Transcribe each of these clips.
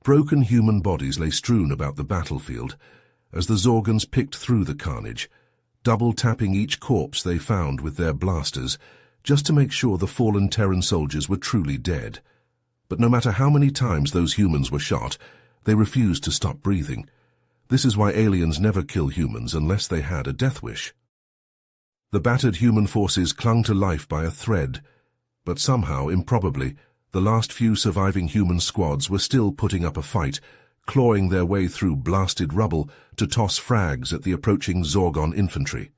Broken human bodies lay strewn about the battlefield as the Zorgans picked through the carnage, double-tapping each corpse they found with their blasters just to make sure the fallen Terran soldiers were truly dead. But no matter how many times those humans were shot, they refused to stop breathing. This is why aliens never kill humans unless they had a death wish. The battered human forces clung to life by a thread, but somehow, improbably, the last few surviving human squads were still putting up a fight, clawing their way through blasted rubble to toss frags at the approaching Zorgon infantry.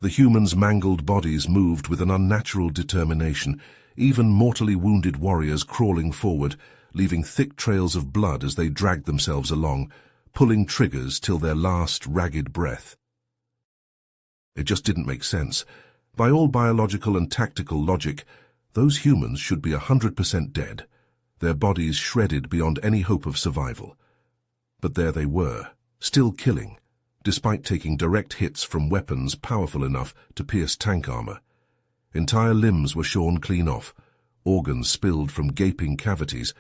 The humans' mangled bodies moved with an unnatural determination, even mortally wounded warriors crawling forward, leaving thick trails of blood as they dragged themselves along, pulling triggers till their last ragged breath. It just didn't make sense. By all biological and tactical logic, those humans should be 100% dead, their bodies shredded beyond any hope of survival. But there they were, still killing, despite taking direct hits from weapons powerful enough to pierce tank armor. Entire limbs were shorn clean off, organs spilled from gaping cavities,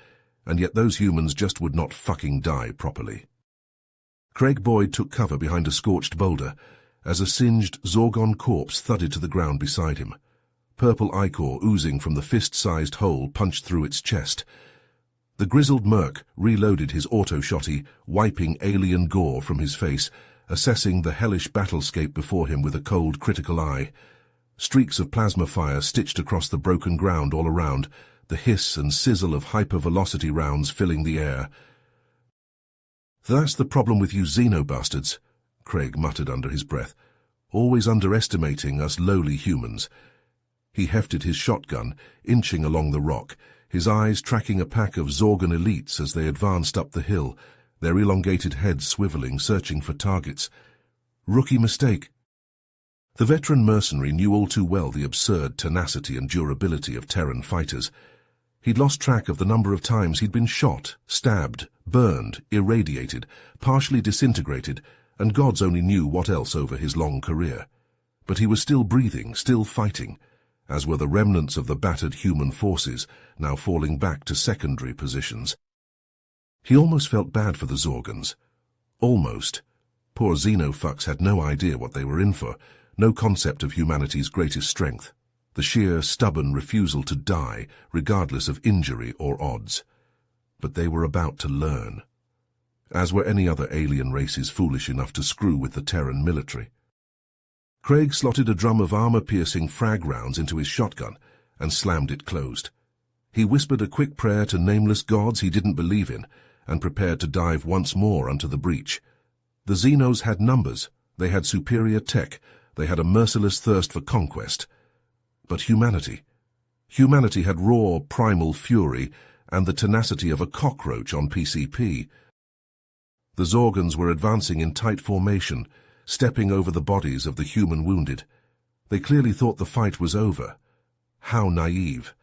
and yet those humans just would not fucking die properly. Craig Boyd took cover behind a scorched boulder as a singed Zorgon corpse thudded to the ground beside him. Purple ichor oozing from the fist-sized hole punched through its chest. The grizzled merc reloaded his auto-shotty, wiping alien gore from his face, assessing the hellish battlescape before him with a cold, critical eye. Streaks of plasma fire stitched across the broken ground all around, the hiss and sizzle of hyper-velocity rounds filling the air. "That's the problem with you xenobastards," Craig muttered under his breath. "Always underestimating us lowly humans." He hefted his shotgun, inching along the rock, his eyes tracking a pack of Zorgon elites as they advanced up the hill, their elongated heads swiveling, searching for targets. Rookie mistake. The veteran mercenary knew all too well the absurd tenacity and durability of Terran fighters. He'd lost track of the number of times he'd been shot, stabbed, burned, irradiated, partially disintegrated, and gods only knew what else over his long career. But he was still breathing, still fighting, as were the remnants of the battered human forces, now falling back to secondary positions. He almost felt bad for the Zorgans. Almost. Poor xenofucks had no idea what they were in for, no concept of humanity's greatest strength, the sheer, stubborn refusal to die, regardless of injury or odds. But they were about to learn, as were any other alien races foolish enough to screw with the Terran military. Craig slotted a drum of armor-piercing frag rounds into his shotgun and slammed it closed. He whispered a quick prayer to nameless gods he didn't believe in and prepared to dive once more onto the breach. The Xenos had numbers, they had superior tech, they had a merciless thirst for conquest. But humanity had raw, primal fury and the tenacity of a cockroach on PCP. The Zorgans were advancing in tight formation, stepping over the bodies of the human wounded. They clearly thought the fight was over. How naive.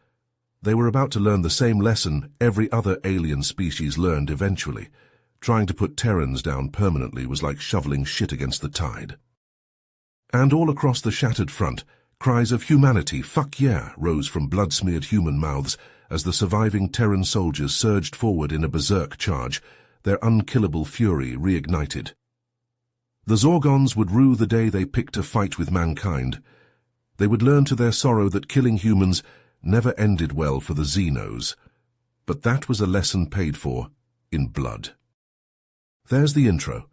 They were about to learn the same lesson every other alien species learned eventually. Trying to put Terrans down permanently was like shoveling shit against the tide. And all across the shattered front, cries of "Humanity, fuck yeah!" rose from blood-smeared human mouths as the surviving Terran soldiers surged forward in a berserk charge, their unkillable fury reignited. The Zorgons would rue the day they picked a fight with mankind. They would learn to their sorrow that killing humans never ended well for the Xenos. But that was a lesson paid for in blood. There's the intro.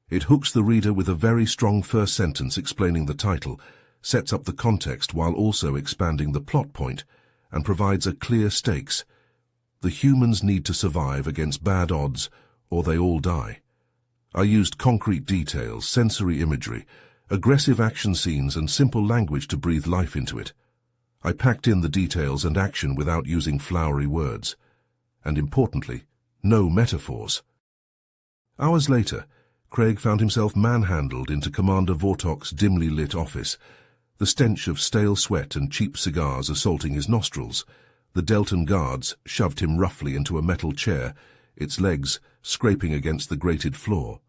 It hooks the reader with a very strong first sentence explaining the title, sets up the context while also expanding the plot point, and provides a clear stakes. The humans need to survive against bad odds, or they all die. I used concrete details, sensory imagery, aggressive action scenes and simple language to breathe life into it. I packed in the details and action without using flowery words. And importantly, no metaphors. Hours later, Craig found himself manhandled into Commander Vortok's dimly lit office, the stench of stale sweat and cheap cigars assaulting his nostrils. The Deltan guards shoved him roughly into a metal chair, its legs scraping against the grated floor.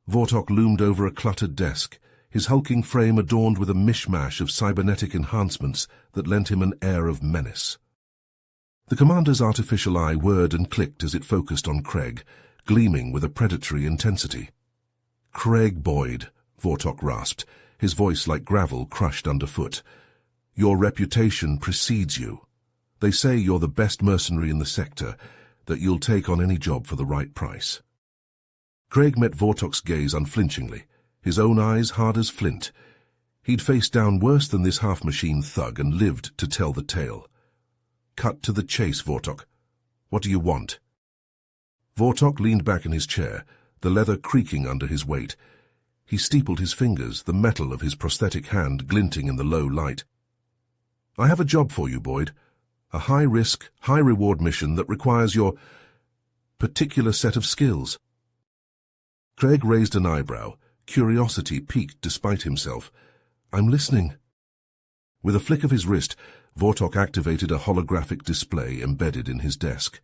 Vortok loomed over a cluttered desk, his hulking frame adorned with a mishmash of cybernetic enhancements that lent him an air of menace. The commander's artificial eye whirred and clicked as it focused on Craig, gleaming with a predatory intensity. "Craig Boyd," Vortok rasped, his voice like gravel crushed underfoot. "Your reputation precedes you. They say you're the best mercenary in the sector, that you'll take on any job for the right price." Craig met Vortok's gaze unflinchingly, his own eyes hard as flint. He'd faced down worse than this half-machine thug and lived to tell the tale. "Cut to the chase, Vortok. What do you want?" Vortok leaned back in his chair, the leather creaking under his weight. He steepled his fingers, the metal of his prosthetic hand glinting in the low light. "I have a job for you, Boyd. A high-risk, high-reward mission that requires your particular set of skills." Craig raised an eyebrow. Curiosity piqued despite himself. "I'm listening." With a flick of his wrist, Vortok activated a holographic display embedded in his desk.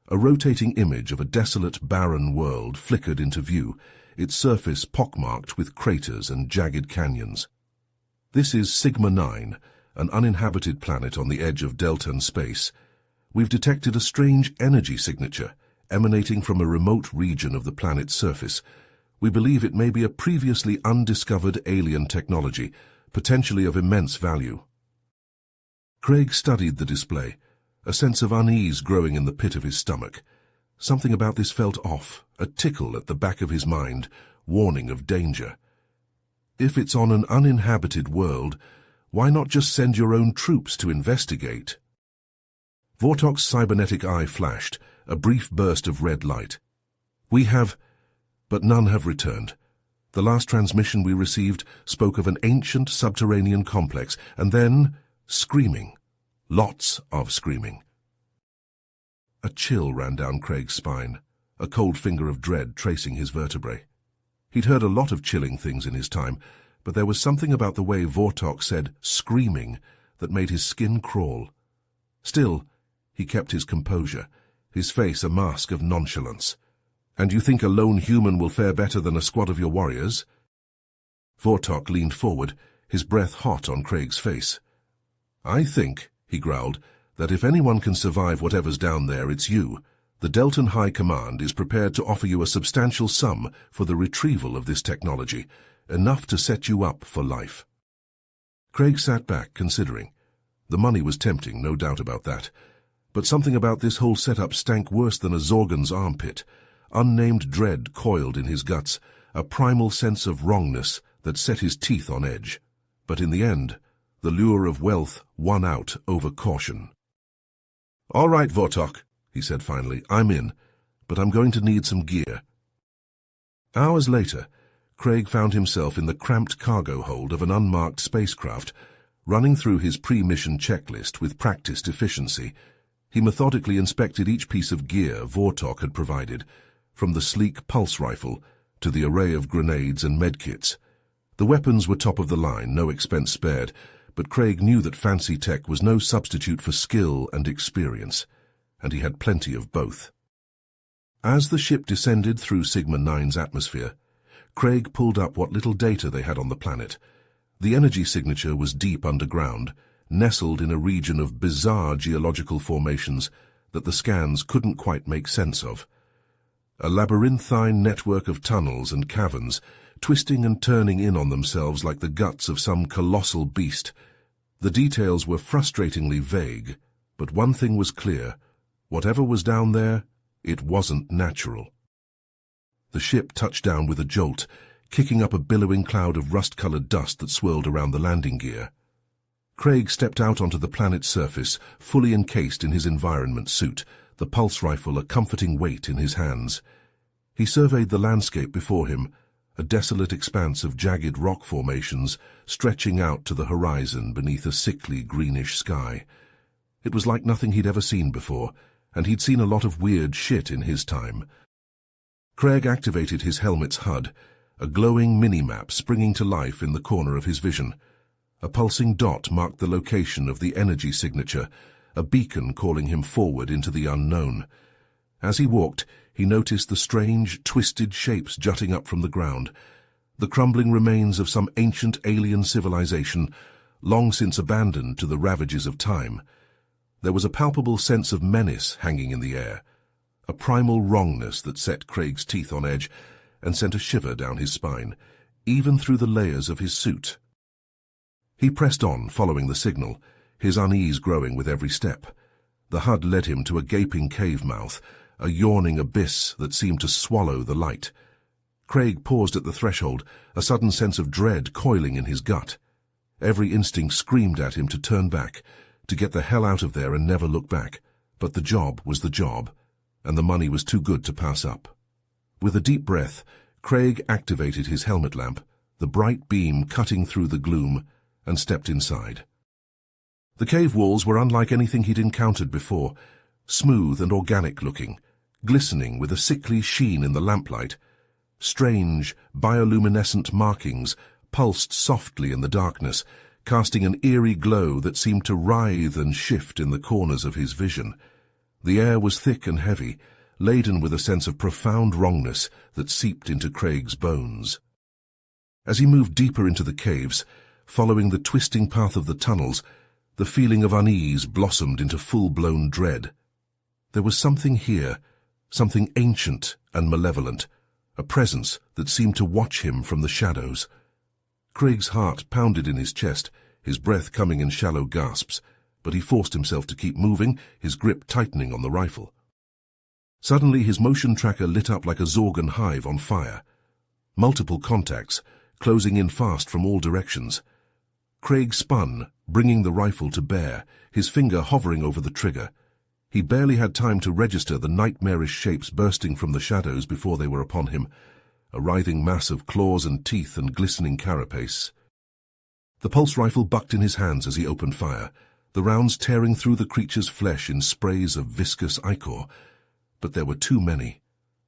A rotating image of a desolate, barren world flickered into view, its surface pockmarked with craters and jagged canyons. "This is Sigma-9, an uninhabited planet on the edge of Deltan space. We've detected a strange energy signature emanating from a remote region of the planet's surface. We believe it may be a previously undiscovered alien technology, potentially of immense value." Craig studied the display, a sense of unease growing in the pit of his stomach. Something about this felt off, a tickle at the back of his mind, warning of danger. If it's on an uninhabited world, why not just send your own troops to investigate? Vortok's cybernetic eye flashed, a brief burst of red light. "We have, but none have returned. The last transmission we received spoke of an ancient subterranean complex, and then screaming. Lots of screaming." A chill ran down Craig's spine, a cold finger of dread tracing his vertebrae. He'd heard a lot of chilling things in his time, but there was something about the way Vortok said "screaming" that made his skin crawl. Still, he kept his composure, his face a mask of nonchalance. "And you think a lone human will fare better than a squad of your warriors?" Vortok leaned forward, his breath hot on Craig's face. "I think," he growled, "that if anyone can survive whatever's down there, it's you. The Deltan High Command is prepared to offer you a substantial sum for the retrieval of this technology, enough to set you up for life." Craig sat back, considering. The money was tempting, no doubt about that. But something about this whole setup stank worse than a Zorgan's armpit. Unnamed dread coiled in his guts, a primal sense of wrongness that set his teeth on edge. But in the end, the lure of wealth won out over caution. "All right, Vortok," he said finally, "I'm in, but I'm going to need some gear." Hours later, Craig found himself in the cramped cargo hold of an unmarked spacecraft, running through his pre-mission checklist with practiced efficiency. He methodically inspected each piece of gear Vortok had provided, from the sleek pulse rifle to the array of grenades and medkits. The weapons were top of the line, no expense spared, but Craig knew that fancy tech was no substitute for skill and experience, and he had plenty of both. As the ship descended through Sigma-9's atmosphere, Craig pulled up what little data they had on the planet. The energy signature was deep underground, nestled in a region of bizarre geological formations that the scans couldn't quite make sense of. A labyrinthine network of tunnels and caverns, twisting and turning in on themselves like the guts of some colossal beast. The details were frustratingly vague, but one thing was clear. Whatever was down there, it wasn't natural. The ship touched down with a jolt, kicking up a billowing cloud of rust-colored dust that swirled around the landing gear. Craig stepped out onto the planet's surface, fully encased in his environment suit, the pulse rifle a comforting weight in his hands. He surveyed the landscape before him, a desolate expanse of jagged rock formations stretching out to the horizon beneath a sickly greenish sky. It was like nothing he'd ever seen before, and he'd seen a lot of weird shit in his time. Craig activated his helmet's HUD, a glowing mini-map springing to life in the corner of his vision. A pulsing dot marked the location of the energy signature, a beacon calling him forward into the unknown. As he walked, he noticed the strange, twisted shapes jutting up from the ground, the crumbling remains of some ancient alien civilization, long since abandoned to the ravages of time. There was a palpable sense of menace hanging in the air, a primal wrongness that set Craig's teeth on edge and sent a shiver down his spine, even through the layers of his suit. He pressed on, following the signal, his unease growing with every step. The HUD led him to a gaping cave mouth, a yawning abyss that seemed to swallow the light. Craig paused at the threshold, a sudden sense of dread coiling in his gut. Every instinct screamed at him to turn back, to get the hell out of there and never look back. But the job was the job, and the money was too good to pass up. With a deep breath, Craig activated his helmet lamp, the bright beam cutting through the gloom, and stepped inside. The cave walls were unlike anything he'd encountered before, smooth and organic-looking, glistening with a sickly sheen in the lamplight. Strange, bioluminescent markings pulsed softly in the darkness, casting an eerie glow that seemed to writhe and shift in the corners of his vision. The air was thick and heavy, laden with a sense of profound wrongness that seeped into Craig's bones. As he moved deeper into the caves, following the twisting path of the tunnels, the feeling of unease blossomed into full-blown dread. There was something here, something ancient and malevolent, a presence that seemed to watch him from the shadows. Craig's heart pounded in his chest, his breath coming in shallow gasps, but he forced himself to keep moving, his grip tightening on the rifle. Suddenly his motion tracker lit up like a Zorgon hive on fire. Multiple contacts, closing in fast from all directions. Craig spun, bringing the rifle to bear, his finger hovering over the trigger. He barely had time to register the nightmarish shapes bursting from the shadows before they were upon him, a writhing mass of claws and teeth and glistening carapace. The pulse rifle bucked in his hands as he opened fire, the rounds tearing through the creature's flesh in sprays of viscous ichor. But there were too many.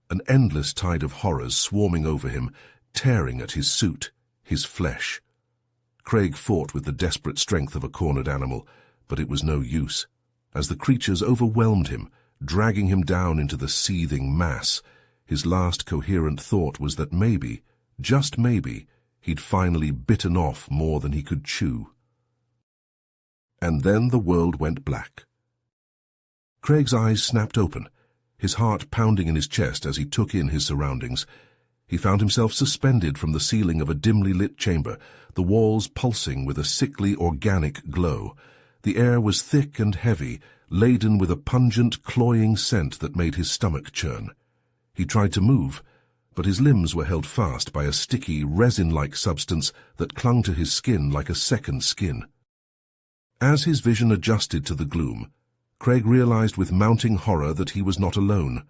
An endless tide of horrors swarming over him, tearing at his suit, his flesh. Craig fought with the desperate strength of a cornered animal, but it was no use. As the creatures overwhelmed him, dragging him down into the seething mass, his last coherent thought was that maybe, just maybe, he'd finally bitten off more than he could chew. And then the world went black. Craig's eyes snapped open, his heart pounding in his chest as he took in his surroundings. He found himself suspended from the ceiling of a dimly lit chamber, the walls pulsing with a sickly organic glow. The air was thick and heavy, laden with a pungent, cloying scent that made his stomach churn. He tried to move, but his limbs were held fast by a sticky, resin-like substance that clung to his skin like a second skin. As his vision adjusted to the gloom, Craig realized with mounting horror that he was not alone.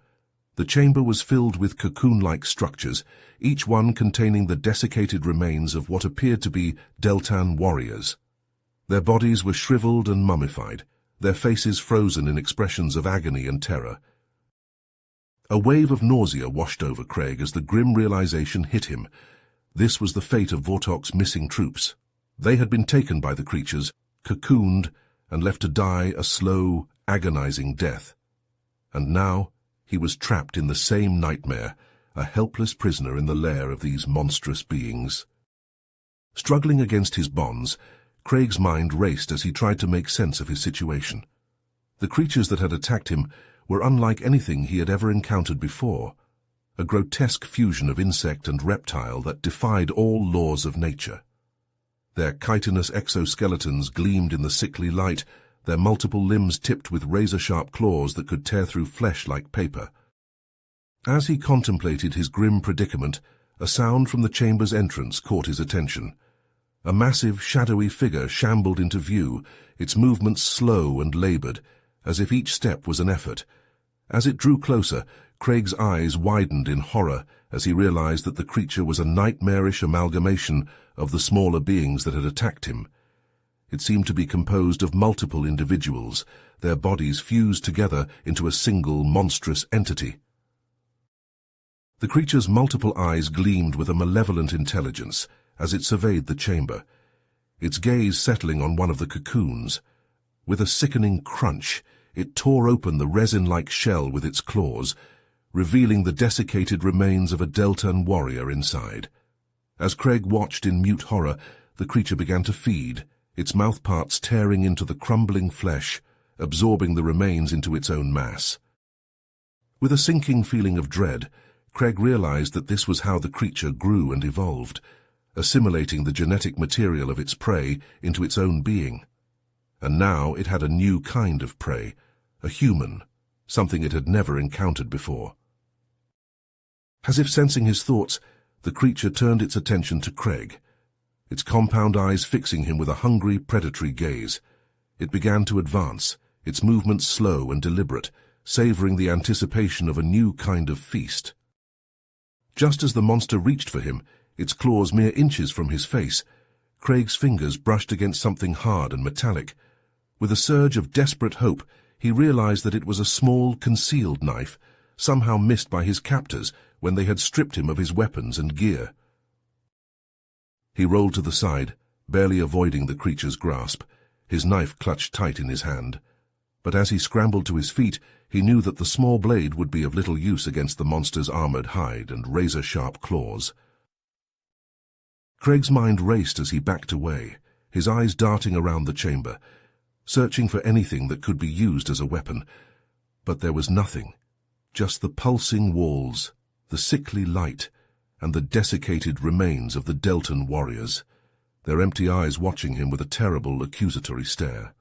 The chamber was filled with cocoon-like structures, each one containing the desiccated remains of what appeared to be Deltan warriors. Their bodies were shriveled and mummified, their faces frozen in expressions of agony and terror. A wave of nausea washed over Craig as the grim realization hit him. This was the fate of Vortok's missing troops. They had been taken by the creatures, cocooned, and left to die a slow, agonizing death. And now he was trapped in the same nightmare, a helpless prisoner in the lair of these monstrous beings. Struggling against his bonds, Craig's mind raced as he tried to make sense of his situation. The creatures that had attacked him were unlike anything he had ever encountered before, a grotesque fusion of insect and reptile that defied all laws of nature. Their chitinous exoskeletons gleamed in the sickly light, their multiple limbs tipped with razor-sharp claws that could tear through flesh like paper. As he contemplated his grim predicament, a sound from the chamber's entrance caught his attention. A massive, shadowy figure shambled into view, its movements slow and labored, as if each step was an effort. As it drew closer, Craig's eyes widened in horror as he realized that the creature was a nightmarish amalgamation of the smaller beings that had attacked him. It seemed to be composed of multiple individuals, their bodies fused together into a single monstrous entity. The creature's multiple eyes gleamed with a malevolent intelligence as it surveyed the chamber, its gaze settling on one of the cocoons. With a sickening crunch, it tore open the resin-like shell with its claws, revealing the desiccated remains of a Deltan warrior inside. As Craig watched in mute horror, the creature began to feed, its mouthparts tearing into the crumbling flesh absorbing the remains into its own mass. With a sinking feeling of dread, Craig realized that this was how the creature grew and evolved, assimilating the genetic material of its prey into its own being. And now it had a new kind of prey, a human, something it had never encountered before. As if sensing his thoughts, the creature turned its attention to Craig, its compound eyes fixing him with a hungry, predatory gaze. It began to advance, its movements slow and deliberate, savoring the anticipation of a new kind of feast. Just as the monster reached for him, its claws mere inches from his face, Craig's fingers brushed against something hard and metallic. With a surge of desperate hope, he realized that it was a small, concealed knife, somehow missed by his captors when they had stripped him of his weapons and gear. He rolled to the side, barely avoiding the creature's grasp, his knife clutched tight in his hand. But as he scrambled to his feet, he knew that the small blade would be of little use against the monster's armored hide and razor-sharp claws. Craig's mind raced as he backed away, his eyes darting around the chamber, searching for anything that could be used as a weapon. But there was nothing, just the pulsing walls, the sickly light, and the desiccated remains of the Deltan warriors, their empty eyes watching him with a terrible, accusatory stare.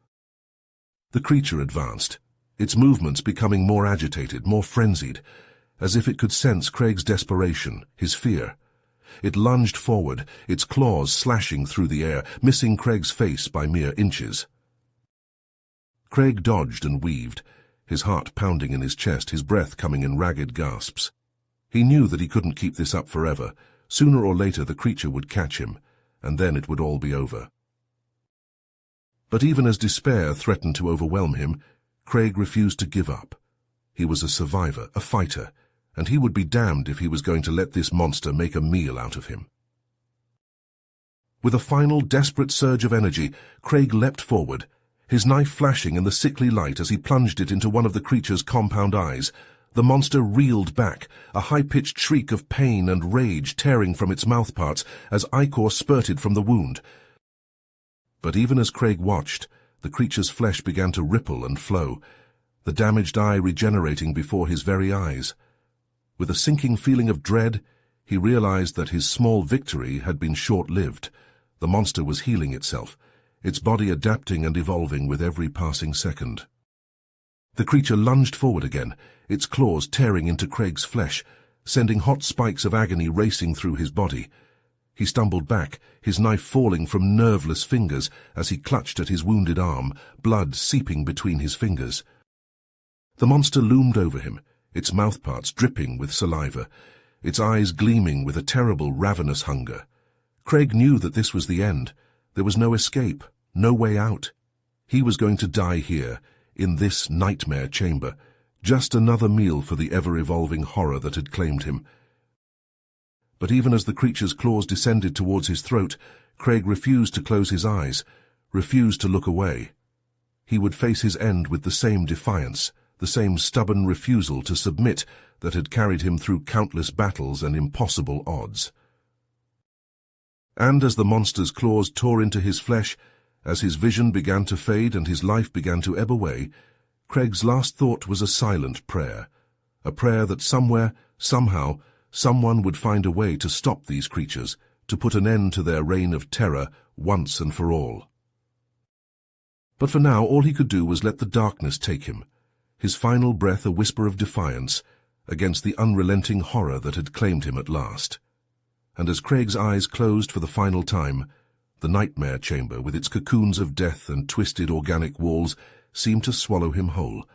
The creature advanced, its movements becoming more agitated, more frenzied, as if it could sense Craig's desperation, his fear. It lunged forward, its claws slashing through the air, missing Craig's face by mere inches. Craig dodged and weaved, his heart pounding in his chest, his breath coming in ragged gasps. He knew that he couldn't keep this up forever. Sooner or later the creature would catch him, and then it would all be over. But even as despair threatened to overwhelm him, Craig refused to give up. He was a survivor, a fighter, and he would be damned if he was going to let this monster make a meal out of him. With a final desperate surge of energy, Craig leapt forward, his knife flashing in the sickly light as he plunged it into one of the creature's compound eyes. The monster reeled back, a high-pitched shriek of pain and rage tearing from its mouthparts as ichor spurted from the wound. But even as Craig watched, the creature's flesh began to ripple and flow, the damaged eye regenerating before his very eyes. With a sinking feeling of dread, he realized that his small victory had been short-lived. The monster was healing itself, its body adapting and evolving with every passing second. The creature lunged forward again, its claws tearing into Craig's flesh, sending hot spikes of agony racing through his body. He stumbled back, his knife falling from nerveless fingers as he clutched at his wounded arm, blood seeping between his fingers. The monster loomed over him, its mouthparts dripping with saliva, its eyes gleaming with a terrible, ravenous hunger. Craig knew that this was the end. There was no escape, no way out. He was going to die here, in this nightmare chamber, just another meal for the ever-evolving horror that had claimed him. But even as the creature's claws descended towards his throat, Craig refused to close his eyes, refused to look away. He would face his end with the same defiance, the same stubborn refusal to submit that had carried him through countless battles and impossible odds. And as the monster's claws tore into his flesh, as his vision began to fade and his life began to ebb away, Craig's last thought was a silent prayer, a prayer that somewhere, somehow, someone would find a way to stop these creatures, to put an end to their reign of terror once and for all. But for now, all he could do was let the darkness take him, his final breath a whisper of defiance against the unrelenting horror that had claimed him at last. And as Craig's eyes closed for the final time, the nightmare chamber with its cocoons of death and twisted organic walls seemed to swallow him whole,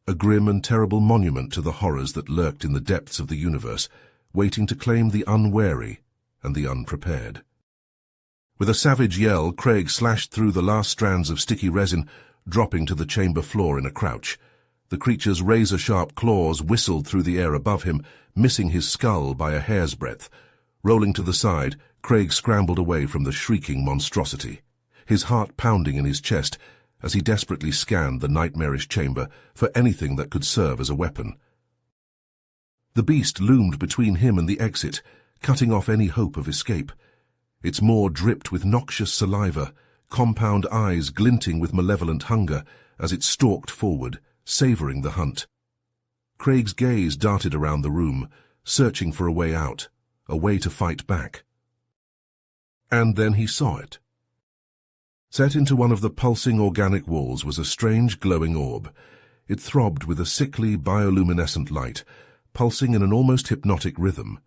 a grim and terrible monument to the horrors that lurked in the depths of the universe, waiting to claim the unwary and the unprepared. With a savage yell, Craig slashed through the last strands of sticky resin, dropping to the chamber floor in a crouch. The creature's razor-sharp claws whistled through the air above him, missing his skull by a hair's breadth. Rolling to the side, Craig scrambled away from the shrieking monstrosity, his heart pounding in his chest as he desperately scanned the nightmarish chamber for anything that could serve as a weapon. The beast loomed between him and the exit, cutting off any hope of escape. Its maw dripped with noxious saliva, compound eyes glinting with malevolent hunger, as it stalked forward, savoring the hunt. Craig's gaze darted around the room, searching for a way out, a way to fight back. And then he saw it. Set into one of the pulsing organic walls was a strange glowing orb. It throbbed with a sickly bioluminescent light, pulsing in an almost hypnotic rhythm.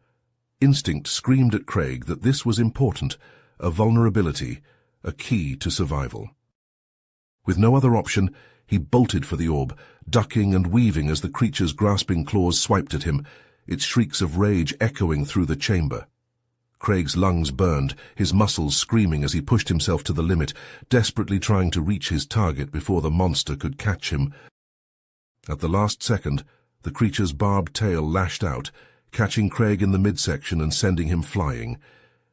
Instinct screamed at Craig that this was important, a vulnerability, a key to survival. With no other option, he bolted for the orb, ducking and weaving as the creature's grasping claws swiped at him, its shrieks of rage echoing through the chamber. Craig's lungs burned, his muscles screaming as he pushed himself to the limit, desperately trying to reach his target before the monster could catch him. At the last second, the creature's barbed tail lashed out, catching Craig in the midsection and sending him flying.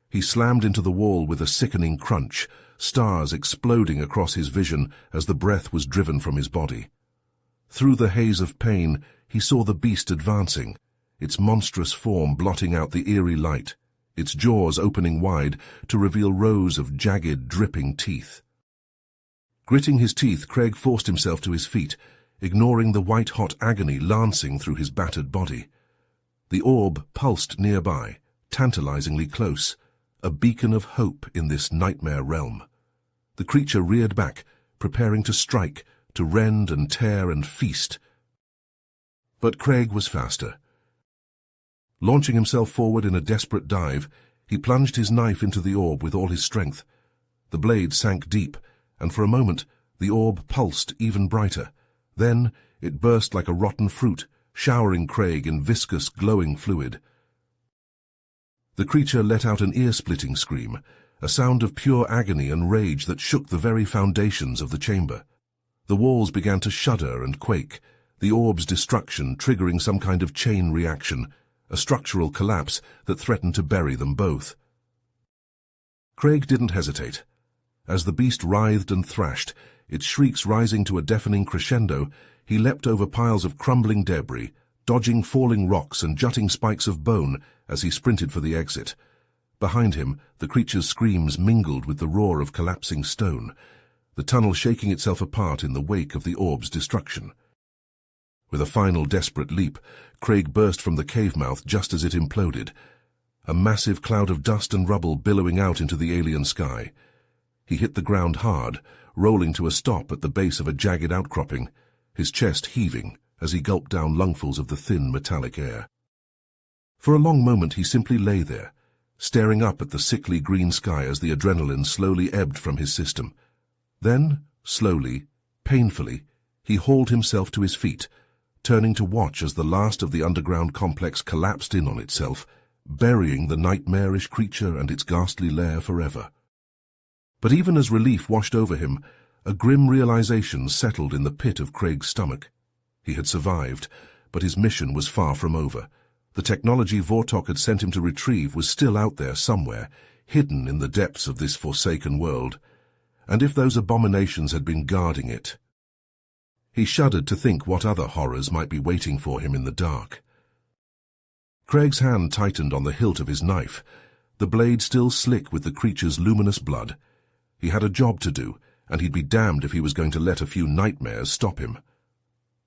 He slammed into the wall with a sickening crunch, stars exploding across his vision as the breath was driven from his body. Through the haze of pain, he saw the beast advancing, its monstrous form blotting out the eerie light, its jaws opening wide to reveal rows of jagged, dripping teeth. Gritting his teeth, Craig forced himself to his feet, ignoring the white-hot agony lancing through his battered body. The orb pulsed nearby, tantalizingly close, a beacon of hope in this nightmare realm. The creature reared back, preparing to strike, to rend and tear and feast. But Craig was faster. Launching himself forward in a desperate dive, he plunged his knife into the orb with all his strength. The blade sank deep, and for a moment the orb pulsed even brighter. Then it burst like a rotten fruit, showering Craig in viscous, glowing fluid. The creature let out an ear-splitting scream, a sound of pure agony and rage that shook the very foundations of the chamber. The walls began to shudder and quake, the orb's destruction triggering some kind of chain reaction, a structural collapse that threatened to bury them both. Craig didn't hesitate. As the beast writhed and thrashed, its shrieks rising to a deafening crescendo, he leapt over piles of crumbling debris, dodging falling rocks and jutting spikes of bone as he sprinted for the exit. Behind him, the creature's screams mingled with the roar of collapsing stone, the tunnel shaking itself apart in the wake of the orb's destruction. With a final desperate leap, Craig burst from the cave mouth just as it imploded, a massive cloud of dust and rubble billowing out into the alien sky. He hit the ground hard, rolling to a stop at the base of a jagged outcropping, his chest heaving as he gulped down lungfuls of the thin metallic air. For a long moment he simply lay there, staring up at the sickly green sky as the adrenaline slowly ebbed from his system. Then, slowly, painfully, he hauled himself to his feet, turning to watch as the last of the underground complex collapsed in on itself, burying the nightmarish creature and its ghastly lair forever. But even as relief washed over him, a grim realization settled in the pit of Craig's stomach. He had survived, but his mission was far from over. The technology Vortok had sent him to retrieve was still out there somewhere, hidden in the depths of this forsaken world. And if those abominations had been guarding it... He shuddered to think what other horrors might be waiting for him in the dark. Craig's hand tightened on the hilt of his knife, the blade still slick with the creature's luminous blood. He had a job to do, and he'd be damned if he was going to let a few nightmares stop him.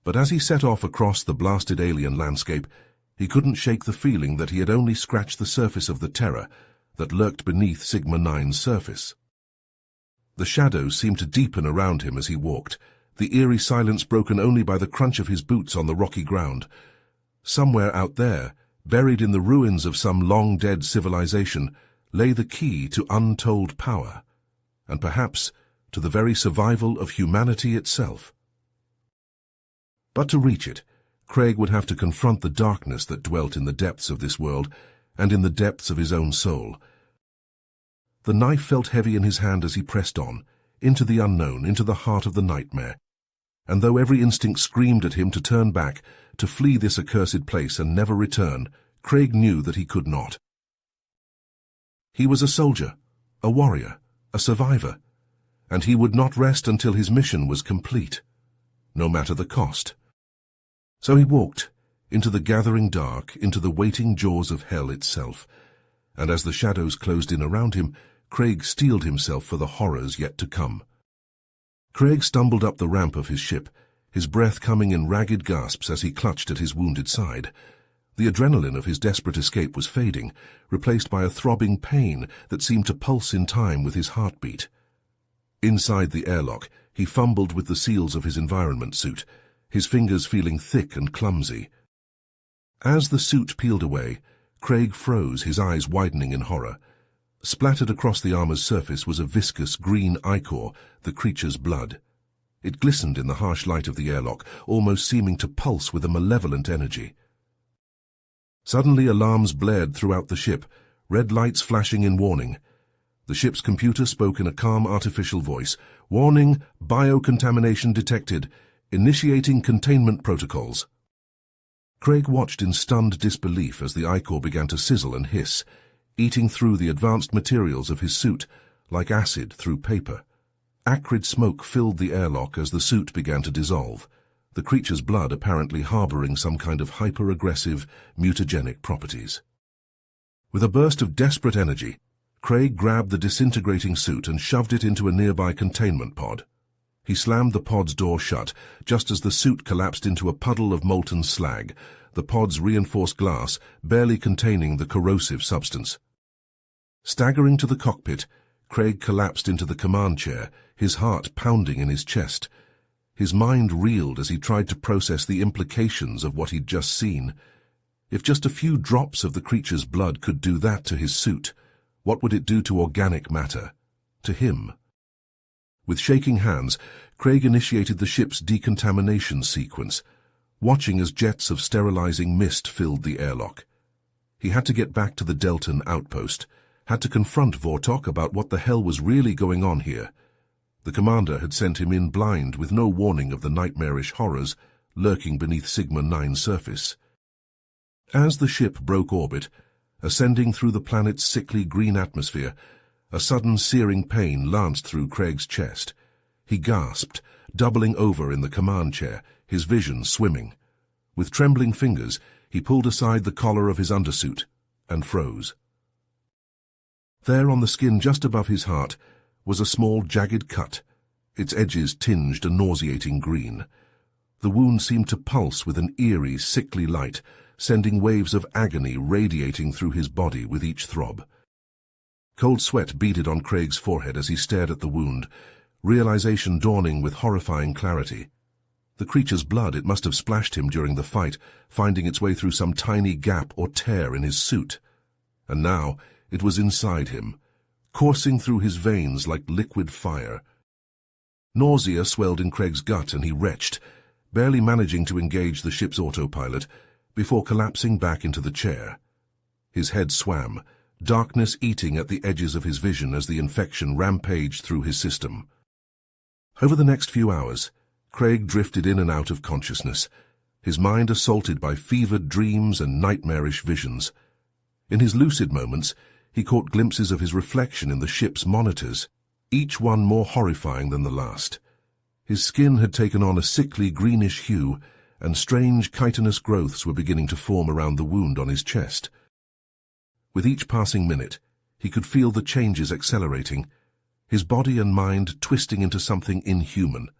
But as he set off across the blasted alien landscape, he couldn't shake the feeling that he had only scratched the surface of the terror that lurked beneath Sigma-9's surface. The shadows seemed to deepen around him as he walked, the eerie silence broken only by the crunch of his boots on the rocky ground. Somewhere out there, buried in the ruins of some long-dead civilization, lay the key to untold power, and perhaps to the very survival of humanity itself. But to reach it, Craig would have to confront the darkness that dwelt in the depths of this world and in the depths of his own soul. The knife felt heavy in his hand as he pressed on, into the unknown, into the heart of the nightmare. And though every instinct screamed at him to turn back, to flee this accursed place and never return, Craig knew that he could not. He was a soldier, a warrior, a survivor, and he would not rest until his mission was complete, no matter the cost. So he walked, into the gathering dark, into the waiting jaws of hell itself, and as the shadows closed in around him, Craig steeled himself for the horrors yet to come. Craig stumbled up the ramp of his ship, his breath coming in ragged gasps as he clutched at his wounded side. The adrenaline of his desperate escape was fading, replaced by a throbbing pain that seemed to pulse in time with his heartbeat. Inside the airlock, he fumbled with the seals of his environment suit, his fingers feeling thick and clumsy. As the suit peeled away, Craig froze, his eyes widening in horror. Splattered across the armor's surface was a viscous green ichor, the creature's blood. It glistened in the harsh light of the airlock, almost seeming to pulse with a malevolent energy. Suddenly alarms blared throughout the ship, red lights flashing in warning. The ship's computer spoke in a calm artificial voice. "Warning, biocontamination detected. Initiating containment protocols." Craig watched in stunned disbelief as the ichor began to sizzle and hiss, eating through the advanced materials of his suit, like acid through paper. Acrid smoke filled the airlock as the suit began to dissolve, the creature's blood apparently harboring some kind of hyper-aggressive, mutagenic properties. With a burst of desperate energy, Craig grabbed the disintegrating suit and shoved it into a nearby containment pod. He slammed the pod's door shut, just as the suit collapsed into a puddle of molten slag, the pod's reinforced glass barely containing the corrosive substance. Staggering to the cockpit, Craig collapsed into the command chair, his heart pounding in his chest. His mind reeled as he tried to process the implications of what he'd just seen. If just a few drops of the creature's blood could do that to his suit, what would it do to organic matter? To him? With shaking hands, Craig initiated the ship's decontamination sequence, watching as jets of sterilizing mist filled the airlock. He had to get back to the Deltan outpost, had to confront Vortok about what the hell was really going on here. The commander had sent him in blind with no warning of the nightmarish horrors lurking beneath Sigma-9's surface. As the ship broke orbit, ascending through the planet's sickly green atmosphere, a sudden searing pain lanced through Craig's chest. He gasped, doubling over in the command chair, his vision swimming. With trembling fingers, he pulled aside the collar of his undersuit and froze. There on the skin just above his heart was a small jagged cut, its edges tinged a nauseating green. The wound seemed to pulse with an eerie, sickly light, sending waves of agony radiating through his body with each throb. Cold sweat beaded on Craig's forehead as he stared at the wound, realization dawning with horrifying clarity. The creature's blood, it must have splashed him during the fight, finding its way through some tiny gap or tear in his suit. And now it was inside him, coursing through his veins like liquid fire. Nausea swelled in Craig's gut and he retched, barely managing to engage the ship's autopilot, before collapsing back into the chair. His head swam, darkness eating at the edges of his vision as the infection rampaged through his system. Over the next few hours, Craig drifted in and out of consciousness, his mind assaulted by fevered dreams and nightmarish visions. In his lucid moments, he caught glimpses of his reflection in the ship's monitors, each one more horrifying than the last. His skin had taken on a sickly greenish hue, and strange chitinous growths were beginning to form around the wound on his chest. With each passing minute, he could feel the changes accelerating, his body and mind twisting into something inhuman,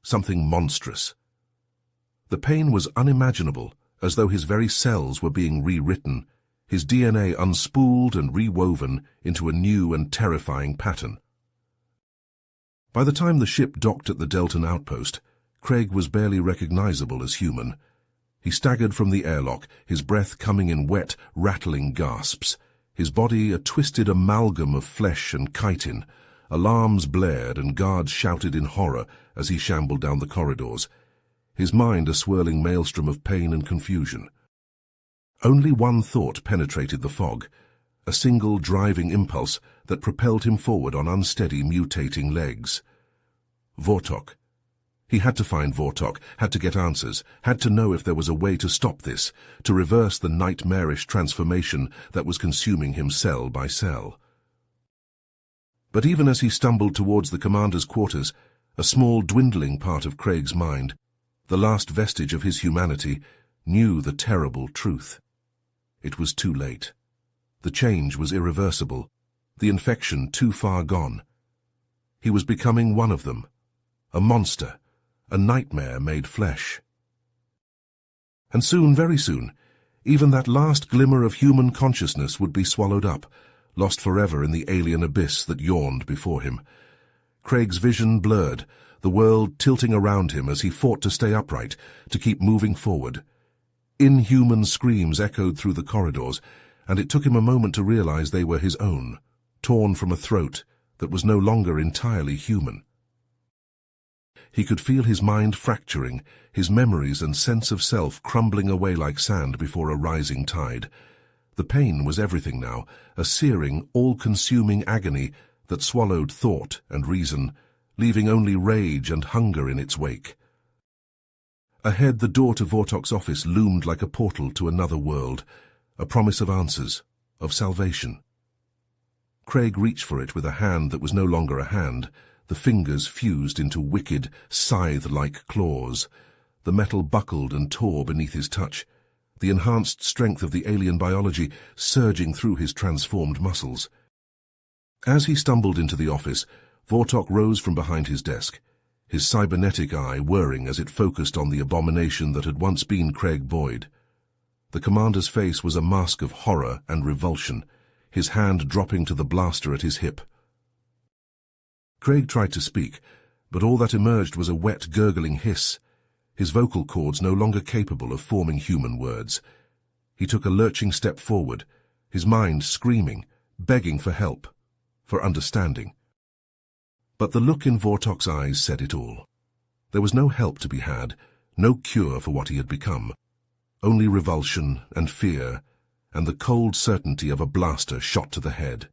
something monstrous. The pain was unimaginable, as though his very cells were being rewritten, his DNA unspooled and rewoven into a new and terrifying pattern. By the time the ship docked at the Deltan outpost, Craig was barely recognizable as human. He staggered from the airlock, his breath coming in wet, rattling gasps, his body a twisted amalgam of flesh and chitin. Alarms blared and guards shouted in horror as he shambled down the corridors, his mind a swirling maelstrom of pain and confusion. Only one thought penetrated the fog, a single driving impulse that propelled him forward on unsteady, mutating legs. Vortok. He had to find Vortok, had to get answers, had to know if there was a way to stop this, to reverse the nightmarish transformation that was consuming him cell by cell. But even as he stumbled towards the commander's quarters, a small dwindling part of Craig's mind, the last vestige of his humanity, knew the terrible truth. It was too late. The change was irreversible, the infection too far gone. He was becoming one of them, a monster, a nightmare made flesh. And soon, very soon, even that last glimmer of human consciousness would be swallowed up, lost forever in the alien abyss that yawned before him. Craig's vision blurred, the world tilting around him as he fought to stay upright, to keep moving forward. Inhuman screams echoed through the corridors, and it took him a moment to realize they were his own, torn from a throat that was no longer entirely human. He could feel his mind fracturing, his memories and sense of self crumbling away like sand before a rising tide. The pain was everything now, a searing, all-consuming agony that swallowed thought and reason, leaving only rage and hunger in its wake. Ahead, the door to Vortok's office loomed like a portal to another world, a promise of answers, of salvation. Craig reached for it with a hand that was no longer a hand, the fingers fused into wicked, scythe-like claws. The metal buckled and tore beneath his touch, the enhanced strength of the alien biology surging through his transformed muscles. As he stumbled into the office, Vortok rose from behind his desk, his cybernetic eye whirring as it focused on the abomination that had once been Craig Boyd. The commander's face was a mask of horror and revulsion, his hand dropping to the blaster at his hip. Craig tried to speak, but all that emerged was a wet, gurgling hiss, his vocal cords no longer capable of forming human words. He took a lurching step forward, his mind screaming, begging for help, for understanding. But the look in Vortok's eyes said it all. There was no help to be had, no cure for what he had become, only revulsion and fear, and the cold certainty of a blaster shot to the head.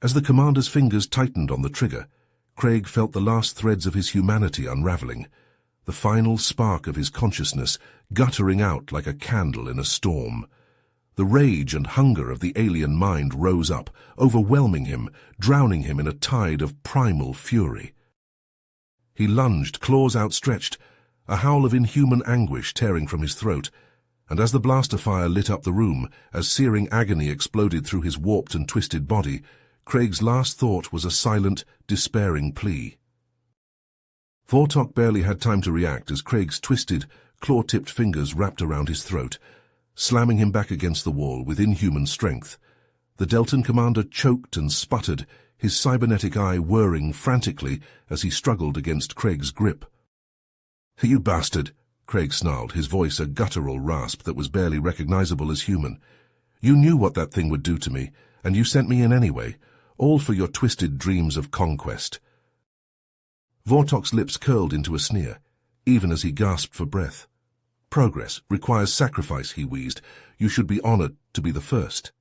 As the commander's fingers tightened on the trigger, Craig felt the last threads of his humanity unraveling, the final spark of his consciousness guttering out like a candle in a storm. The rage and hunger of the alien mind rose up, overwhelming him, drowning him in a tide of primal fury. He lunged, claws outstretched, a howl of inhuman anguish tearing from his throat, and as the blaster fire lit up the room, as searing agony exploded through his warped and twisted body, Craig's last thought was a silent, despairing plea. Vortok barely had time to react as Craig's twisted, claw-tipped fingers wrapped around his throat, slamming him back against the wall with inhuman strength. The Deltan commander choked and sputtered, his cybernetic eye whirring frantically as he struggled against Craig's grip. "You bastard!" Craig snarled, his voice a guttural rasp that was barely recognizable as human. "You knew what that thing would do to me, and you sent me in anyway, all for your twisted dreams of conquest." Vortok's lips curled into a sneer, even as he gasped for breath. "Progress requires sacrifice," he wheezed. "You should be honored to be the first."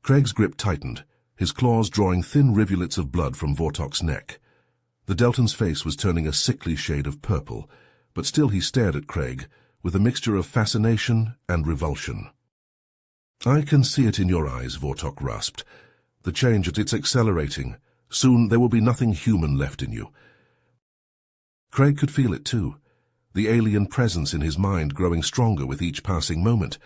Craig's grip tightened, his claws drawing thin rivulets of blood from Vortok's neck. The Deltan's face was turning a sickly shade of purple, but still he stared at Craig with a mixture of fascination and revulsion. "I can see it in your eyes," Vortok rasped. "The change, it's accelerating. Soon there will be nothing human left in you." Craig could feel it too, the alien presence in his mind growing stronger with each passing moment.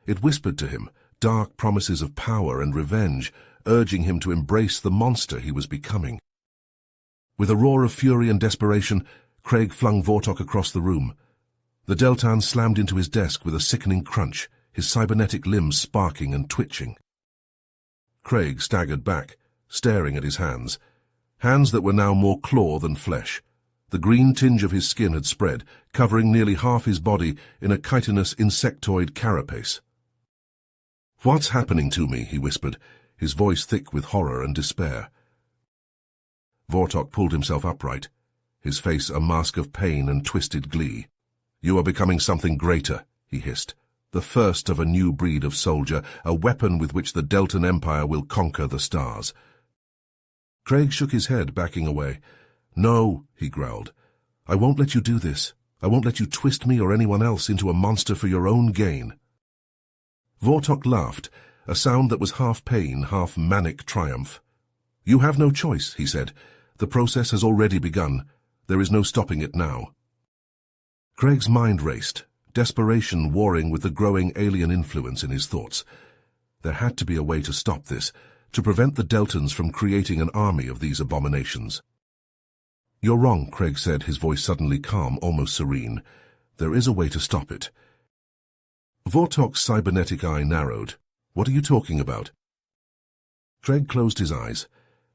It whispered to him, dark promises of power and revenge, urging him to embrace the monster he was becoming. With a roar of fury and desperation, Craig flung Vortok across the room. The Deltan slammed into his desk with a sickening crunch, his cybernetic limbs sparking and twitching. Craig staggered back, staring at his hands that were now more claw than flesh. The green tinge of his skin had spread, covering nearly half his body in a chitinous insectoid carapace. "What's happening to me?" he whispered, his voice thick with horror and despair. Vortok pulled himself upright, his face a mask of pain and twisted glee. "You are becoming something greater," he hissed. "The first of a new breed of soldier, a weapon with which the Deltan Empire will conquer the stars." Craig shook his head, backing away. "No," he growled. "I won't let you do this. I won't let you twist me or anyone else into a monster for your own gain." Vortok laughed, a sound that was half pain, half manic triumph. "You have no choice," he said. "The process has already begun. There is no stopping it now." Craig's mind raced, desperation warring with the growing alien influence in his thoughts. There had to be a way to stop this, to prevent the Deltans from creating an army of these abominations. "You're wrong," Craig said, his voice suddenly calm, almost serene. "There is a way to stop it." Vortok's cybernetic eye narrowed. "What are you talking about?" Craig closed his eyes,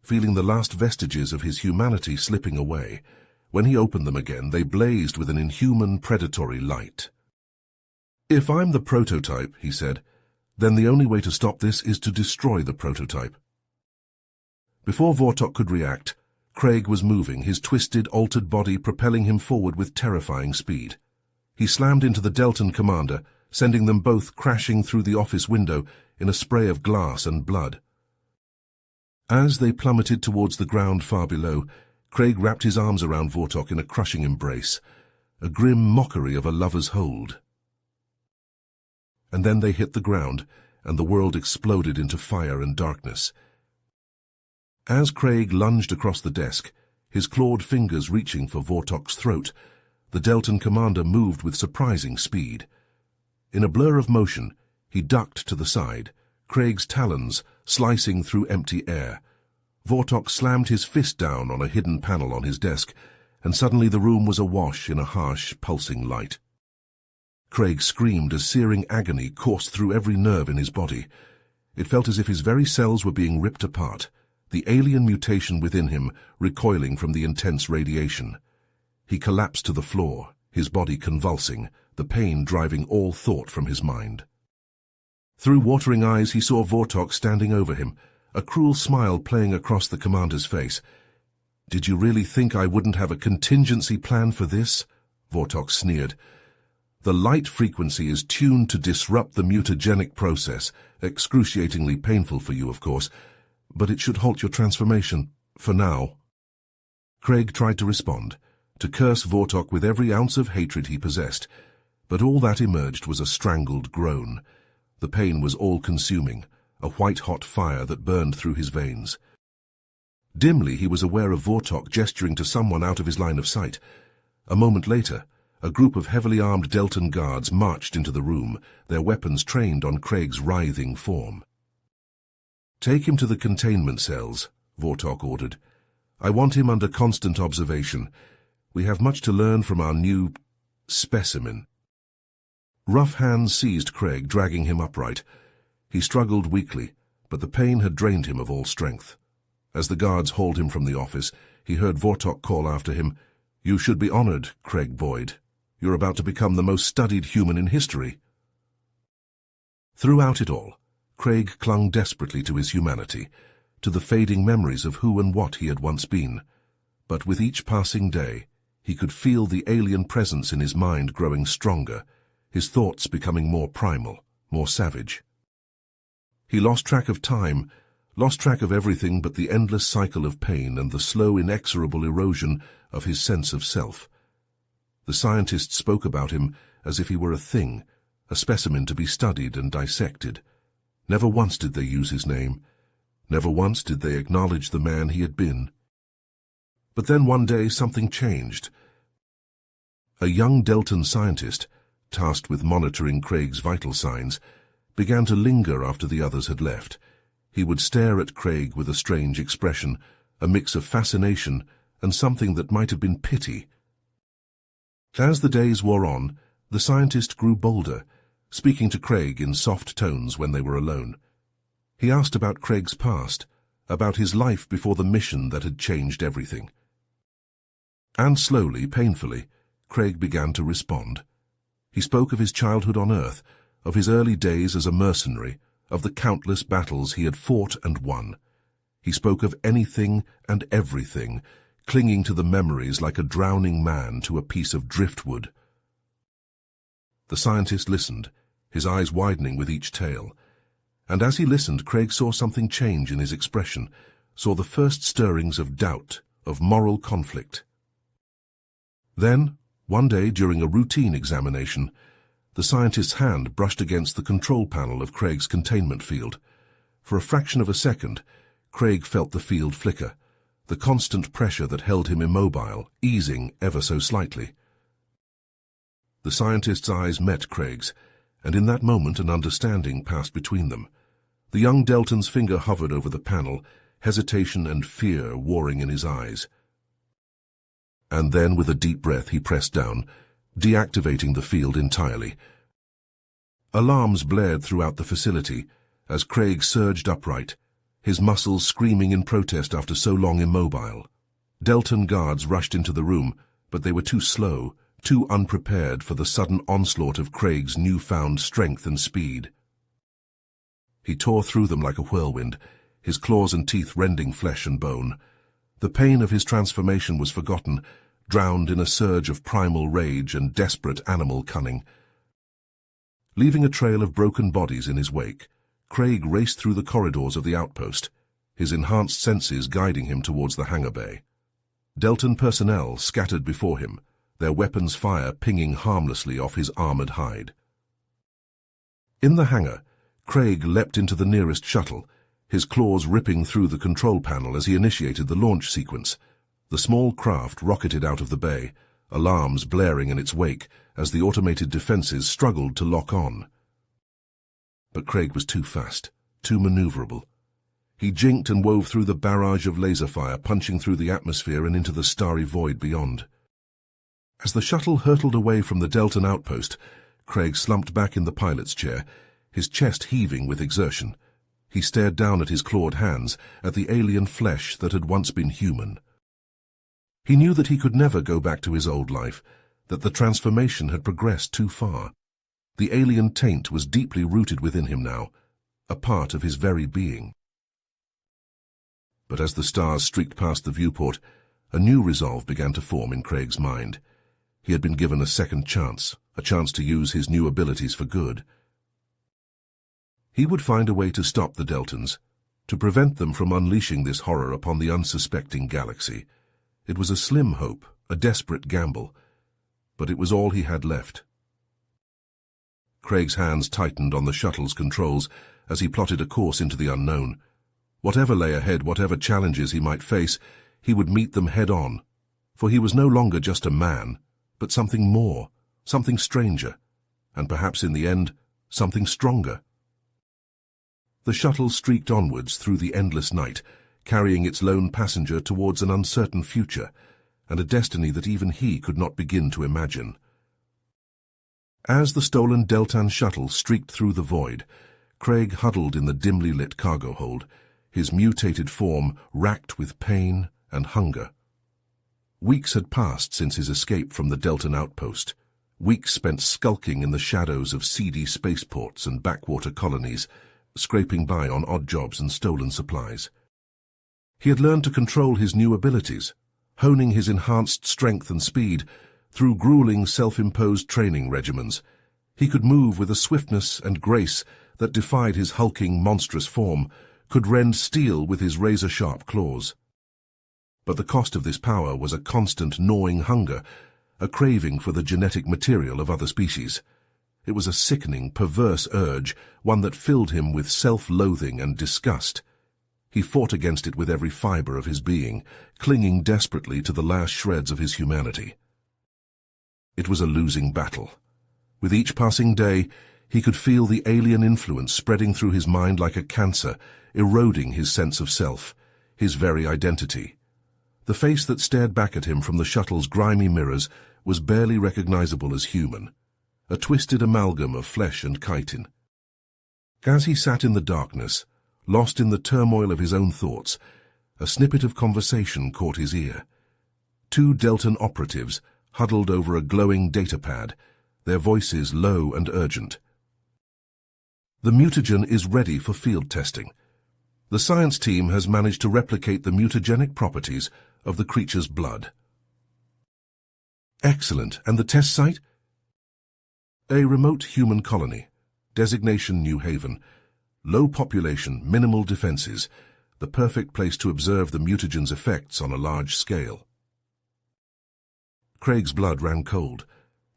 feeling the last vestiges of his humanity slipping away. When he opened them again, they blazed with an inhuman, predatory light. "If I'm the prototype," he said, "then the only way to stop this is to destroy the prototype." Before Vortok could react, Craig was moving, his twisted, altered body propelling him forward with terrifying speed. He slammed into the Deltan commander, sending them both crashing through the office window in a spray of glass and blood. As they plummeted towards the ground far below, Craig wrapped his arms around Vortok in a crushing embrace, a grim mockery of a lover's hold. And then they hit the ground, and the world exploded into fire and darkness. As Craig lunged across the desk, his clawed fingers reaching for Vortok's throat, the Deltan commander moved with surprising speed. In a blur of motion, he ducked to the side, Craig's talons slicing through empty air. Vortok slammed his fist down on a hidden panel on his desk, and suddenly the room was awash in a harsh, pulsing light. Craig screamed as searing agony coursed through every nerve in his body. It felt as if his very cells were being ripped apart, the alien mutation within him recoiling from the intense radiation. He collapsed to the floor, his body convulsing, the pain driving all thought from his mind. Through watering eyes he saw Vortok standing over him, a cruel smile playing across the commander's face. "Did you really think I wouldn't have a contingency plan for this?" Vortok sneered. "The light frequency is tuned to disrupt the mutagenic process, excruciatingly painful for you, of course, but it should halt your transformation, for now." Craig tried to respond, to curse Vortok with every ounce of hatred he possessed, but all that emerged was a strangled groan. The pain was all-consuming, a white-hot fire that burned through his veins. Dimly he was aware of Vortok gesturing to someone out of his line of sight. A moment later, a group of heavily armed Deltan guards marched into the room, their weapons trained on Craig's writhing form. "Take him to the containment cells," Vortok ordered. "I want him under constant observation. We have much to learn from our new specimen." Rough hands seized Craig, dragging him upright. He struggled weakly, but the pain had drained him of all strength. As the guards hauled him from the office, he heard Vortok call after him, "You should be honored, Craig Boyd. You're about to become the most studied human in history." Throughout it all, Craig clung desperately to his humanity, to the fading memories of who and what he had once been. But with each passing day, he could feel the alien presence in his mind growing stronger, his thoughts becoming more primal, more savage. He lost track of time, lost track of everything but the endless cycle of pain and the slow, inexorable erosion of his sense of self. The scientists spoke about him as if he were a thing, a specimen to be studied and dissected. Never once did they use his name. Never once did they acknowledge the man he had been. But then one day something changed. A young Deltan scientist, tasked with monitoring Craig's vital signs, began to linger after the others had left. He would stare at Craig with a strange expression, a mix of fascination and something that might have been pity. As the days wore on, the scientist grew bolder, speaking to Craig in soft tones when they were alone. He asked about Craig's past, about his life before the mission that had changed everything. And slowly, painfully, Craig began to respond. He spoke of his childhood on Earth, of his early days as a mercenary, of the countless battles he had fought and won. He spoke of anything and everything, clinging to the memories like a drowning man to a piece of driftwood. The scientist listened, his eyes widening with each tale. And as he listened, Craig saw something change in his expression, saw the first stirrings of doubt, of moral conflict. Then, one day during a routine examination, the scientist's hand brushed against the control panel of Craig's containment field. For a fraction of a second, Craig felt the field flicker, the constant pressure that held him immobile, easing ever so slightly. The scientist's eyes met Craig's, and in that moment an understanding passed between them. The young Deltan's finger hovered over the panel, hesitation and fear warring in his eyes. And then, with a deep breath, he pressed down, deactivating the field entirely. Alarms blared throughout the facility as Craig surged upright, his muscles screaming in protest after so long immobile. Deltan guards rushed into the room, but they were too slow, too unprepared for the sudden onslaught of Craig's newfound strength and speed. He tore through them like a whirlwind, his claws and teeth rending flesh and bone. The pain of his transformation was forgotten, drowned in a surge of primal rage and desperate animal cunning. Leaving a trail of broken bodies in his wake, Craig raced through the corridors of the outpost, his enhanced senses guiding him towards the hangar bay. Deltan personnel scattered before him, their weapons' fire pinging harmlessly off his armored hide. In the hangar, Craig leapt into the nearest shuttle, his claws ripping through the control panel as he initiated the launch sequence. The small craft rocketed out of the bay, alarms blaring in its wake as the automated defenses struggled to lock on. But Craig was too fast, too maneuverable. He jinked and wove through the barrage of laser fire, punching through the atmosphere and into the starry void beyond. As the shuttle hurtled away from the Deltan outpost, Craig slumped back in the pilot's chair, his chest heaving with exertion. He stared down at his clawed hands, at the alien flesh that had once been human. He knew that he could never go back to his old life, that the transformation had progressed too far. The alien taint was deeply rooted within him now, a part of his very being. But as the stars streaked past the viewport, a new resolve began to form in Craig's mind. He had been given a second chance, a chance to use his new abilities for good. He would find a way to stop the Deltans, to prevent them from unleashing this horror upon the unsuspecting galaxy. It was a slim hope, a desperate gamble, but it was all he had left. Craig's hands tightened on the shuttle's controls as he plotted a course into the unknown. Whatever lay ahead, whatever challenges he might face, he would meet them head-on, for he was no longer just a man, but something more, something stranger, and perhaps in the end, something stronger. The shuttle streaked onwards through the endless night, carrying its lone passenger towards an uncertain future, and a destiny that even he could not begin to imagine. As the stolen Deltan shuttle streaked through the void, Craig huddled in the dimly lit cargo hold, his mutated form racked with pain and hunger. Weeks had passed since his escape from the Deltan outpost, weeks spent skulking in the shadows of seedy spaceports and backwater colonies, scraping by on odd jobs and stolen supplies. He had learned to control his new abilities, honing his enhanced strength and speed through grueling self-imposed training regimens. He could move with a swiftness and grace that defied his hulking, monstrous form, could rend steel with his razor-sharp claws. But the cost of this power was a constant gnawing hunger, a craving for the genetic material of other species. It was a sickening, perverse urge, one that filled him with self-loathing and disgust. He fought against it with every fiber of his being, clinging desperately to the last shreds of his humanity. It was a losing battle. With each passing day, he could feel the alien influence spreading through his mind like a cancer, eroding his sense of self, his very identity. The face that stared back at him from the shuttle's grimy mirrors was barely recognizable as human, a twisted amalgam of flesh and chitin. As he sat in the darkness, lost in the turmoil of his own thoughts, a snippet of conversation caught his ear. Two Deltan operatives huddled over a glowing datapad, their voices low and urgent. The mutagen is ready for field testing. The science team has managed to replicate the mutagenic properties of the creature's blood. Excellent. And the test site? A remote human colony. Designation New Haven. Low population, minimal defenses. The perfect place to observe the mutagen's effects on a large scale. Craig's blood ran cold.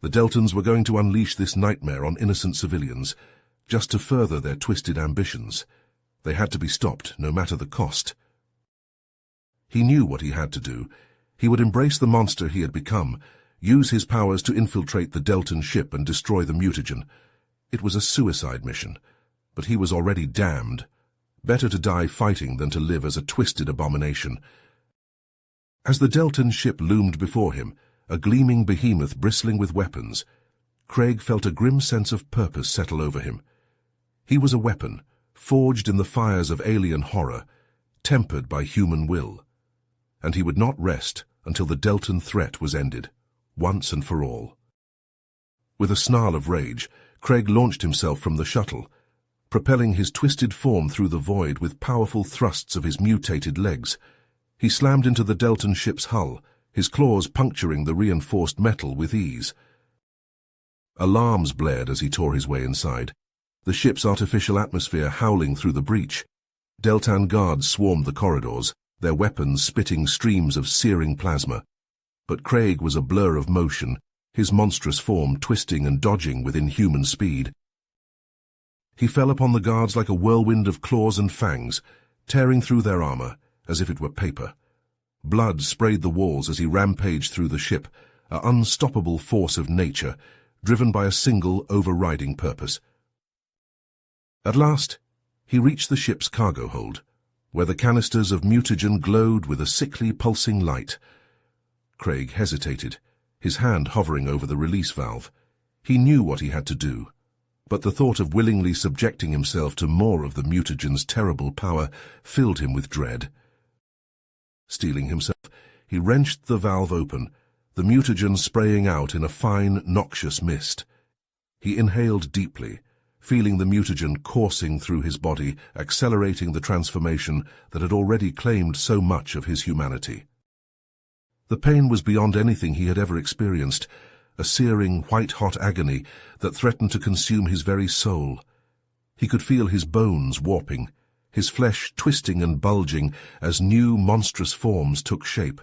The Deltans were going to unleash this nightmare on innocent civilians, just to further their twisted ambitions. They had to be stopped, no matter the cost. He knew what he had to do. He would embrace the monster he had become, use his powers to infiltrate the Deltan ship and destroy the mutagen. It was a suicide mission, but he was already damned. Better to die fighting than to live as a twisted abomination. As the Deltan ship loomed before him, a gleaming behemoth bristling with weapons, Craig felt a grim sense of purpose settle over him. He was a weapon, forged in the fires of alien horror, tempered by human will. And he would not rest until the Deltan threat was ended, once and for all. With a snarl of rage, Craig launched himself from the shuttle, propelling his twisted form through the void with powerful thrusts of his mutated legs. He slammed into the Deltan ship's hull, his claws puncturing the reinforced metal with ease. Alarms blared as he tore his way inside, the ship's artificial atmosphere howling through the breach. Deltan guards swarmed the corridors, their weapons spitting streams of searing plasma. But Craig was a blur of motion, his monstrous form twisting and dodging with inhuman speed. He fell upon the guards like a whirlwind of claws and fangs, tearing through their armor as if it were paper. Blood sprayed the walls as he rampaged through the ship, an unstoppable force of nature, driven by a single overriding purpose. At last, he reached the ship's cargo hold, where the canisters of mutagen glowed with a sickly pulsing light. Craig hesitated, his hand hovering over the release valve. He knew what he had to do, but the thought of willingly subjecting himself to more of the mutagen's terrible power filled him with dread. Steeling himself, he wrenched the valve open, the mutagen spraying out in a fine, noxious mist. He inhaled deeply, feeling the mutagen coursing through his body, accelerating the transformation that had already claimed so much of his humanity. The pain was beyond anything he had ever experienced, a searing, white-hot agony that threatened to consume his very soul. He could feel his bones warping, his flesh twisting and bulging as new, monstrous forms took shape.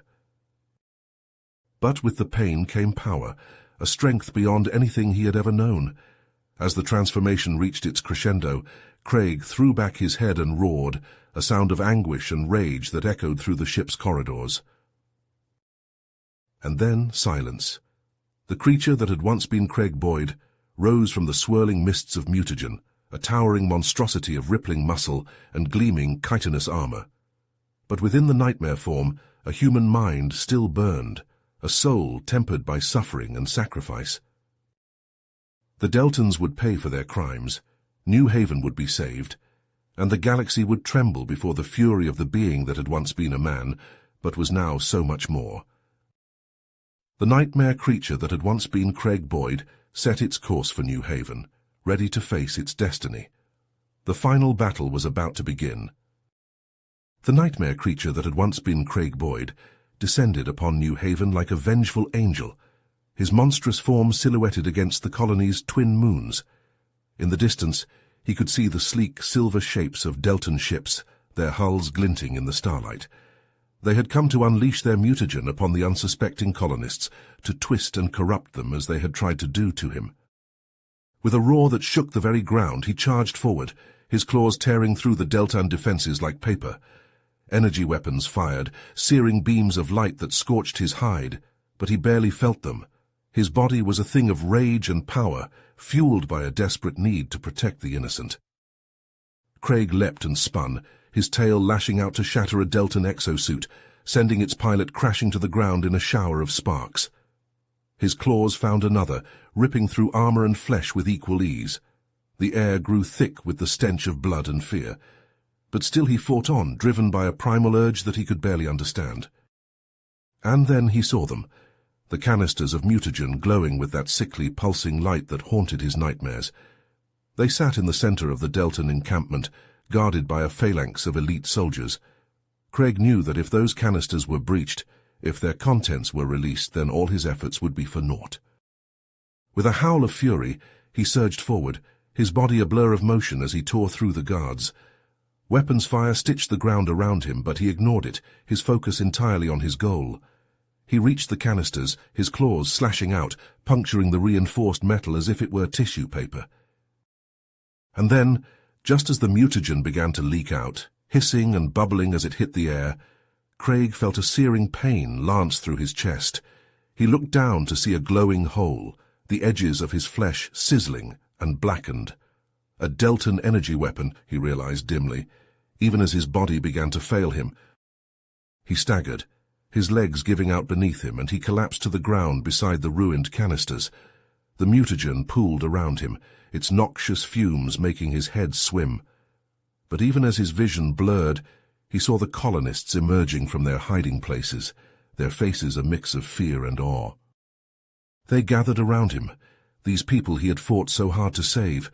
But with the pain came power, a strength beyond anything he had ever known. As the transformation reached its crescendo, Craig threw back his head and roared, a sound of anguish and rage that echoed through the ship's corridors. And then silence. The creature that had once been Craig Boyd rose from the swirling mists of mutagen, a towering monstrosity of rippling muscle and gleaming chitinous armor. But within the nightmare form, a human mind still burned, a soul tempered by suffering and sacrifice. The Deltans would pay for their crimes, New Haven would be saved, and the galaxy would tremble before the fury of the being that had once been a man, but was now so much more. The nightmare creature that had once been Craig Boyd set its course for New Haven, ready to face its destiny. The final battle was about to begin. The nightmare creature that had once been Craig Boyd descended upon New Haven like a vengeful angel, his monstrous form silhouetted against the colony's twin moons. In the distance, he could see the sleek silver shapes of Deltan ships, their hulls glinting in the starlight. They had come to unleash their mutagen upon the unsuspecting colonists, to twist and corrupt them as they had tried to do to him. With a roar that shook the very ground, he charged forward, his claws tearing through the Deltan defenses like paper. Energy weapons fired, searing beams of light that scorched his hide, but he barely felt them. His body was a thing of rage and power, fueled by a desperate need to protect the innocent. Craig leapt and spun, his tail lashing out to shatter a Deltan exosuit, sending its pilot crashing to the ground in a shower of sparks. His claws found another, ripping through armor and flesh with equal ease. The air grew thick with the stench of blood and fear, but still he fought on, driven by a primal urge that he could barely understand. And then he saw them, the canisters of mutagen glowing with that sickly, pulsing light that haunted his nightmares. They sat in the center of the Deltan encampment, guarded by a phalanx of elite soldiers. Craig knew that if those canisters were breached, if their contents were released, then all his efforts would be for naught. With a howl of fury, he surged forward, his body a blur of motion as he tore through the guards. Weapons fire stitched the ground around him, but he ignored it, his focus entirely on his goal. He reached the canisters, his claws slashing out, puncturing the reinforced metal as if it were tissue paper. And then, just as the mutagen began to leak out, hissing and bubbling as it hit the air, Craig felt a searing pain lance through his chest. He looked down to see a glowing hole, the edges of his flesh sizzling and blackened. A Deltan energy weapon, he realized dimly, even as his body began to fail him. He staggered, his legs giving out beneath him, and he collapsed to the ground beside the ruined canisters. The mutagen pooled around him, its noxious fumes making his head swim. But even as his vision blurred, he saw the colonists emerging from their hiding places, their faces a mix of fear and awe. They gathered around him, these people he had fought so hard to save,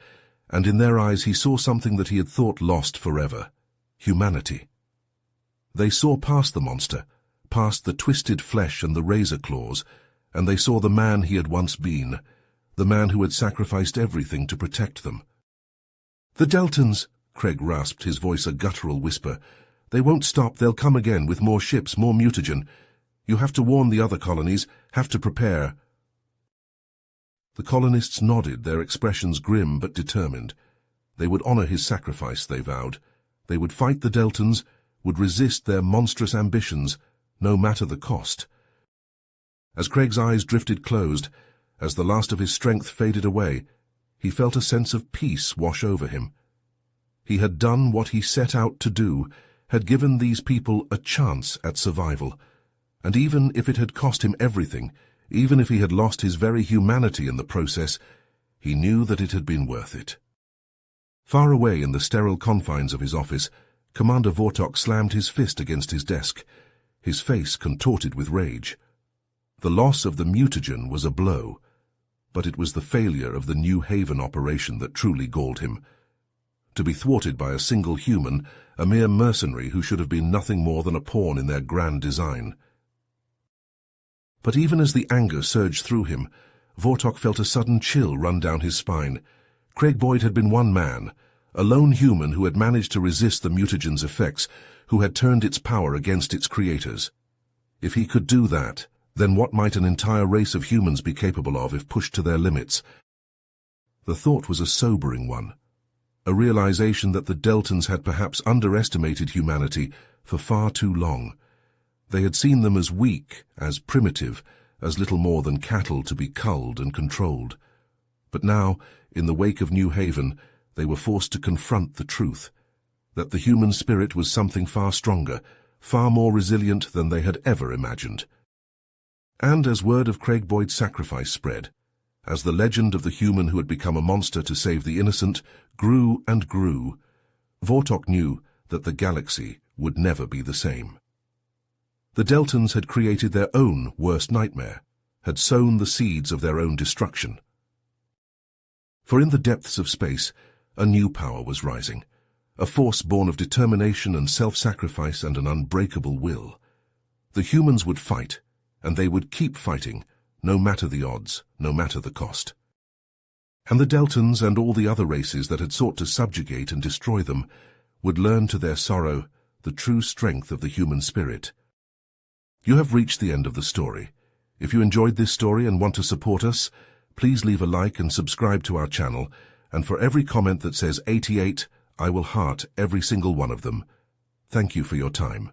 and in their eyes he saw something that he had thought lost forever: humanity. They saw past the monster, past the twisted flesh and the razor claws, and they saw the man he had once been, the man who had sacrificed everything to protect them. "The Deltans," Craig rasped, his voice a guttural whisper. "They won't stop, they'll come again with more ships, more mutagen. You have to warn the other colonies, have to prepare." The colonists nodded, their expressions grim but determined. They would honor his sacrifice, they vowed. They would fight the Deltans, would resist their monstrous ambitions, no matter the cost. As Craig's eyes drifted closed, as the last of his strength faded away, he felt a sense of peace wash over him. He had done what he set out to do, had given these people a chance at survival, and even if it had cost him everything, even if he had lost his very humanity in the process, he knew that it had been worth it. Far away in the sterile confines of his office, Commander Vortok slammed his fist against his desk, his face contorted with rage. The loss of the mutagen was a blow, but it was the failure of the New Haven operation that truly galled him. To be thwarted by a single human, a mere mercenary who should have been nothing more than a pawn in their grand design. But even as the anger surged through him, Vortok felt a sudden chill run down his spine. Craig Boyd had been one man, a lone human who had managed to resist the mutagen's effects, who had turned its power against its creators. If he could do that, then what might an entire race of humans be capable of if pushed to their limits? The thought was a sobering one, a realization that the Deltans had perhaps underestimated humanity for far too long. They had seen them as weak, as primitive, as little more than cattle to be culled and controlled. But now, in the wake of New Haven, they were forced to confront the truth, that the human spirit was something far stronger, far more resilient than they had ever imagined. And as word of Craig Boyd's sacrifice spread, as the legend of the human who had become a monster to save the innocent grew and grew, Vortok knew that the galaxy would never be the same. The Deltans had created their own worst nightmare, had sown the seeds of their own destruction. For in the depths of space, a new power was rising, a force born of determination and self-sacrifice and an unbreakable will. The humans would fight, and they would keep fighting, no matter the odds, no matter the cost. And the Deltans and all the other races that had sought to subjugate and destroy them would learn to their sorrow the true strength of the human spirit. You have reached the end of the story. If you enjoyed this story and want to support us, please leave a like and subscribe to our channel, and for every comment that says 88, I will heart every single one of them. Thank you for your time.